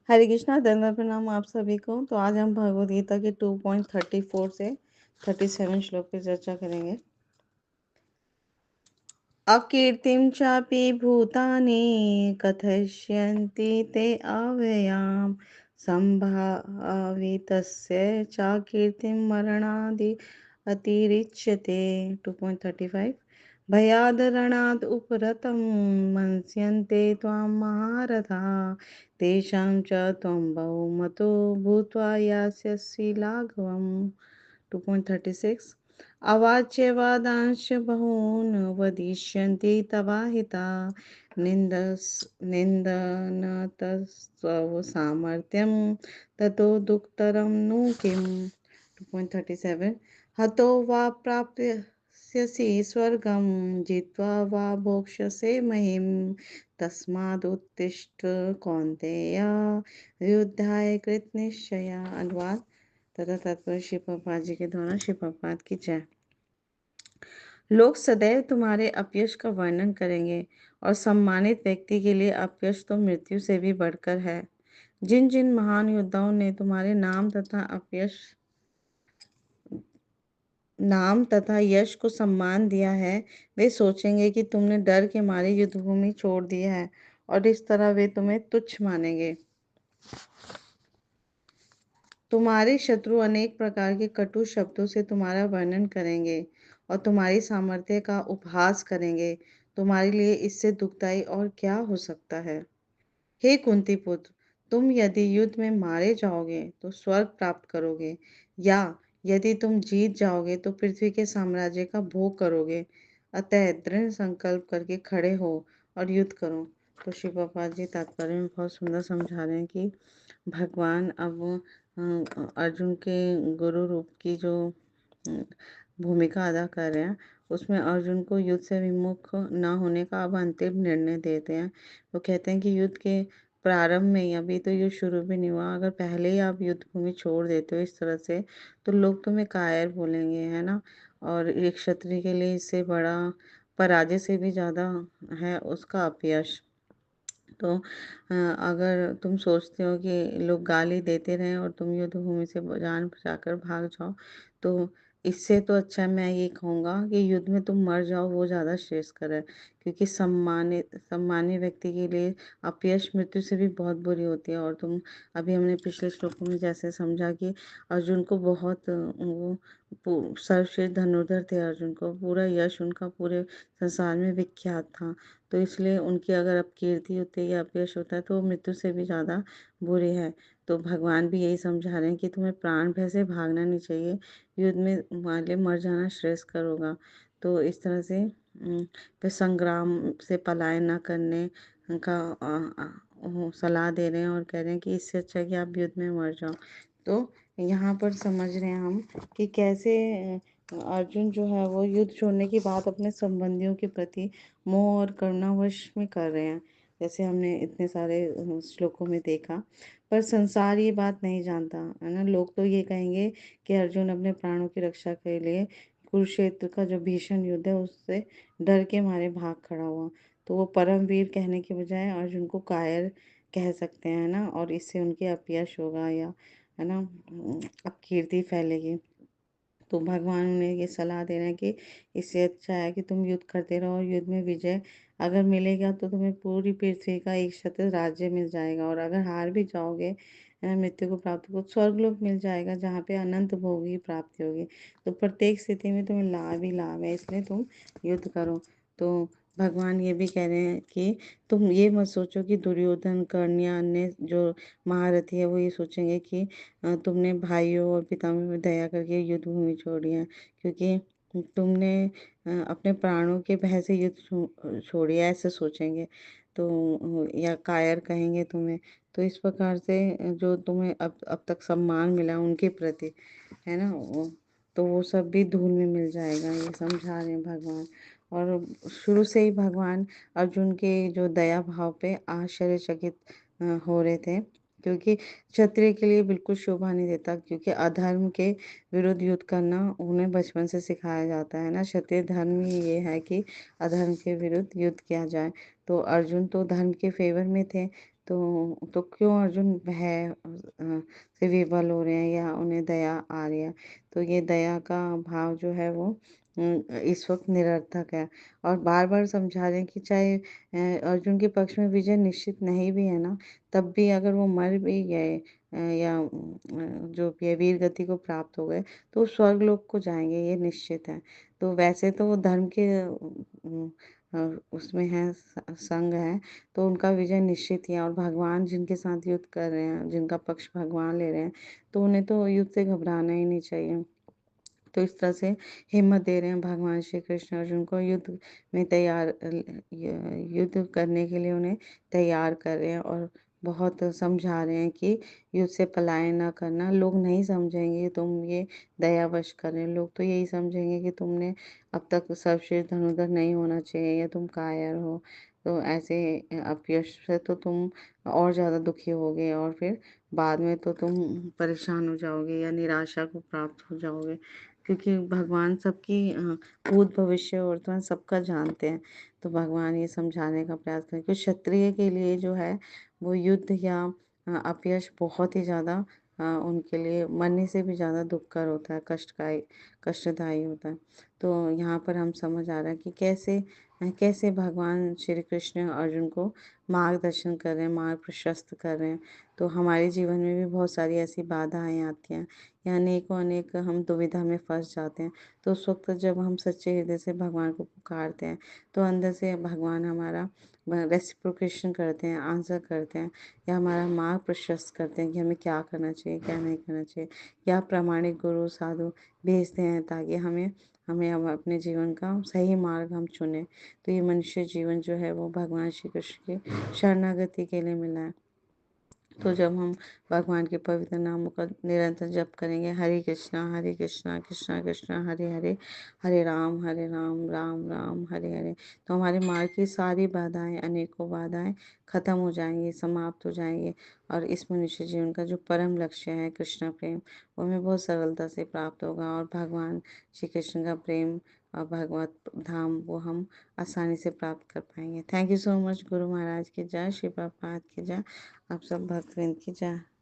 हरे कृष्णा, दंडवत प्रणाम आप सभी को। तो आज हम भगवद गीता के 2.34 से 37 श्लोक पे चर्चा करेंगे। अकीर्तिं चापि भूतानि कथयिष्यन्ति ते अव्ययाम् संभावितस्य चाकीर्तिं मरणादि अतिरिच्यते। 2.35 भयादरणात् उपरतं मन्स्यन्ते त्वां महारथाः तेषां च त्वं बहुमतो भूत्वा यास्यसि लाघवम्। 2.36 अवाच्यवादांश्च बहून् वदिष्यन्ति तवाहिता निन्दन्तस्तव सामर्थ्यं ततो दुःखतरं नु किम्। 2.37 हतो वा प्राप्स्यसि स्वर्गं जित्वा वा भोक्ष्यसे महीम् तस्मादुत्तिष्ठ कौन्तेय युद्धाय कृतनिश्चया। अनुवाद तथा तात्पर्य श्री प्रभुपाद जी के द्वारा। श्री प्रभुपाद की जय। लोग सदैव तुम्हारे अपयश का वर्णन करेंगे और सम्मानित व्यक्ति के लिए अपयश तो मृत्यु से भी बढ़कर है। जिन जिन महान योद्धाओं ने तुम्हारे नाम तथा यश को सम्मान दिया है, वे सोचेंगे कि तुमने डर के मारे युद्धभूमि छोड़ दी है और इस तरह वे तुम्हें तुच्छ मानेंगे। तुम्हारे शत्रु अनेक प्रकार के कटु शब्दों से तुम्हारा वर्णन करेंगे और तुम्हारी सामर्थ्य का उपहास करेंगे। तुम्हारे लिए इससे दुखदाई और क्या हो सकता है। हे कुंती पुत्र, तुम यदि युद्ध में मारे जाओगे तो स्वर्ग प्राप्त करोगे, या यदि तुम जीत जाओगे तो पृथ्वी के साम्राज्य का भोग करोगे। अतः दृढ़ संकल्प करके खड़े हो और युद्ध करो। तो श्री प्रभुपाद जी तात्पर्य में बहुत सुंदर समझा रहे हैं कि भगवान अब अर्जुन के गुरु रूप की जो भूमिका अदा कर रहे हैं, उसमें अर्जुन को युद्ध से विमुख ना होने का अब अंतिम निर्णय देते हैं। वो कहते हैं कि युद्ध के प्रारंभ में ही, अभी तो युद्ध शुरू भी नहीं हुआ, अगर पहले ही आप युद्ध भूमि छोड़ देते हो इस तरह से, तो लोग तुम्हें कायर बोलेंगे, है ना। और एक क्षत्रिय के लिए इससे बड़ा पराजय से भी ज़्यादा है उसका अपयश। तो अगर तुम सोचते हो कि लोग गाली देते रहें और तुम युद्ध भूमि से जान बचाकर भाग जाओ, तो इससे तो अच्छा मैं ये कहूँगा कि युद्ध में तुम मर जाओ, वो ज़्यादा श्रेयस्कर है। क्योंकि सम्मानित व्यक्ति के लिए अपयश मृत्यु से भी बहुत बुरी होती है। और तुम अभी हमने पिछले श्लोकों में जैसे समझा कि अर्जुन को बहुत वो सर्वश्रेष्ठ धनुर्धर थे। अर्जुन को पूरा यश उनका पूरे संसार में विख्यात था। तो इसलिए उनकी अगर अपकीर्ति होती है या अपयश होता है तो वो मृत्यु से भी ज़्यादा बुरी है। तो भगवान भी यही समझा रहे हैं कि तुम्हें प्राण भय से भागना नहीं चाहिए, युद्ध में माले मर जाना श्रेयस्कर होगा। तो इस तरह से फिर संग्राम से पलायन न करने का सलाह दे रहे हैं और कह रहे हैं कि इससे अच्छा है कि आप युद्ध में मर जाओ। तो यहाँ पर समझ रहे हैं हम कि कैसे अर्जुन जो है वो युद्ध छोड़ने की बात अपने संबंधियों के प्रति मोह और करुणावश में कर रहे हैं, जैसे हमने इतने सारे श्लोकों में देखा। पर संसार ये बात नहीं जानता, है ना। लोग तो ये कहेंगे कि अर्जुन अपने प्राणों की रक्षा के लिए कुरुक्षेत्र का जो भीषण युद्ध है उससे डर के मारे भाग खड़ा हुआ। तो वो परमवीर कहने के बजाय अर्जुन को कायर कह सकते हैं ना, और इससे उनके अपयश होगा, या है ना, अपकीर्ति फैलेगी। तो भगवान उन्हें ये सलाह दे रहे हैं कि इससे अच्छा है कि तुम युद्ध करते रहो, और युद्ध में विजय अगर मिलेगा तो तुम्हें पूरी पृथ्वी का एक क्षत्र राज्य मिल जाएगा, और अगर हार भी जाओगे मृत्यु को प्राप्त को स्वर्गलोक मिल जाएगा जहाँ पे अनंत भोग की प्राप्ति होगी। तो प्रत्येक स्थिति में तुम्हें लाभ ही लाभ है, इसलिए तुम युद्ध करो। तो भगवान ये भी कह रहे हैं कि तुम ये मत सोचो कि दुर्योधन, कर्ण या अन्य जो महारथी है वो ये सोचेंगे कि तुमने भाइयों और पितामह में दया करके युद्ध भूमि छोड़ी है, क्योंकि तुमने अपने प्राणों के भय से युद्ध छोड़ी है, ऐसे सोचेंगे। तो या कायर कहेंगे तुम्हें। तो इस प्रकार से जो तुम्हें अब तक सम्मान मिला उनके प्रति, है ना, तो वो सब भी धूल में मिल जाएगा, ये समझा रहे हैं भगवान। और शुरू से ही भगवान अर्जुन के जो दया भाव पे आश्चर्यचकित हो रहे थे, क्योंकि क्षत्रिय के लिए बिल्कुल शोभा नहीं देता, क्योंकि अधर्म के विरुद्ध युद्ध करना उन्हें बचपन से सिखाया जाता है ना। क्षत्रिय धर्म ही ये है कि अधर्म के विरुद्ध युद्ध किया जाए। तो अर्जुन तो धर्म के फेवर में थे, तो क्यों अर्जुन भय से विवल हो रहे हैं या उन्हें दया आ रही है? तो ये दया का भाव जो है वो इस वक़्त निरर्थक है और बार-बार समझा रहे हैं कि चाहे अर्जुन के पक्ष में विजय निश्चित नहीं भी है ना, तब भी अगर वो मर भी गए या जो भी है वीर गति को प्राप्त हो गए, तो वो स्वर्गलोक को जाएँगे, ये निश्चित है। तो वैसे तो वो धर्म के उसमें हैं संग हैं, तो उनका विजय निश्चित ही है और भगवान जिनके साथ युद्ध कर रहे हैं, जिनका पक्ष भगवान ले रहे हैं, तो उन्हें तो युद्ध से घबराना ही नहीं चाहिए। तो इस तरह से हिम्मत दे रहे हैं भगवान श्री कृष्ण अर्जुन को युद्ध में तैयार युद्ध करने के लिए उन्हें तैयार कर रहे हैं और बहुत समझा रहे हैं कि युद्ध से पलायन ना करना। लोग नहीं समझेंगे तुम ये दयावश कर रहे हो, लोग तो यही समझेंगे कि तुमने अब तक सर्वश्रेष्ठ धनुर्धर नहीं होना चाहिए या तुम कायर हो। तो ऐसे अपयश से तो तुम और ज़्यादा दुखी होगे और फिर बाद में तो तुम परेशान हो जाओगे या निराशा को प्राप्त हो जाओगे। क्योंकि भगवान सबकी भूत भविष्य वर्तमान सबका जानते हैं। तो भगवान ये समझाने का प्रयास करें कि क्षत्रिय के लिए जो है वो युद्ध या अपयश बहुत ही ज़्यादा उनके लिए मरने से भी ज़्यादा दुखकर होता है, कष्टदायी होता है। तो यहाँ पर हम समझ आ रहा है कि कैसे भगवान श्री कृष्ण अर्जुन को मार्गदर्शन कर रहे हैं, मार्ग प्रशस्त कर रहे हैं। तो हमारे जीवन में भी बहुत सारी ऐसी बाधाएँ आती हैं या अनेकों-अनेक हम दुविधा में फँस जाते हैं। तो उस वक़्त जब हम सच्चे हृदय से भगवान को पुकारते हैं, तो अंदर से भगवान हमारा रेसिप्रोकेशन करते हैं, आंसर करते हैं या हमारा मार्ग प्रशस्त करते हैं कि हमें क्या करना चाहिए, क्या नहीं करना चाहिए या प्रामाणिक गुरु, साधु भेजते हैं ताकि हमें हमें अब अपने जीवन का सही मार्ग हम चुनें। तो ये मनुष्य जीवन जो है वो भगवान श्री कृष्ण की शरणागति के लिए मिला है। तो जब हम भगवान के पवित्र नामों का निरंतर जप करेंगे, हरे कृष्णा कृष्णा कृष्णा हरे हरे, हरे राम राम राम हरे हरे, तो हमारे मार्ग की सारी बाधाएं, अनेकों बाधाएं खत्म हो जाएंगी, समाप्त हो जाएंगी और इस मनुष्य जीवन का जो परम लक्ष्य है कृष्ण प्रेम, वो हमें बहुत सरलता से प्राप्त होगा और भगवान श्री कृष्ण का प्रेम और भगवत धाम वो हम आसानी से प्राप्त कर पाएंगे। Thank you so much. Guru Maharaj की जय, श्री प्रभुपाद की जय। आप सब भक्तवृंद की जय।